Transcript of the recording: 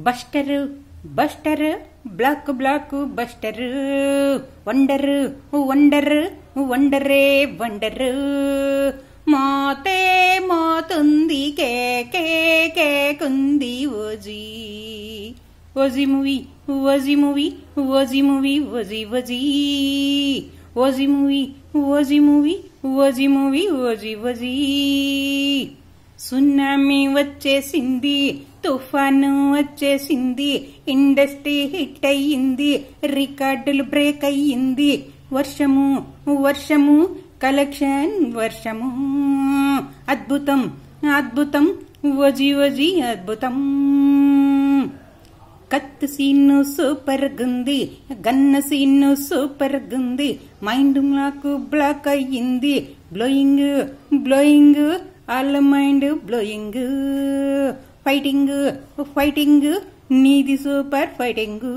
Buster buster block block buster wonder wonder వండరే wonder మాతే మాతుంది కేకుంది OG OG movie OG movie OG movie OG OG OG movie OG movie OG movie OG OG tsunami వచ్చేసింది, తుఫాను వచ్చేసింది, industry hit అయ్యింది, రికార్డులు break అయ్యింది, వర్షము వర్షము కలెక్షన్ వర్షము అద్భుతం అద్భుతం ఓజీ ఓజీ అద్భుతం. కత్ సీన్ సూపర్ గుంది, గన్న సీన్ సూపర్ గుంది, మైండ్ నాకు బ్లాక్ అయ్యింది, blowing blowing all mind blowing, fighting fighting నీది సూపర్ ఫైటింగ్.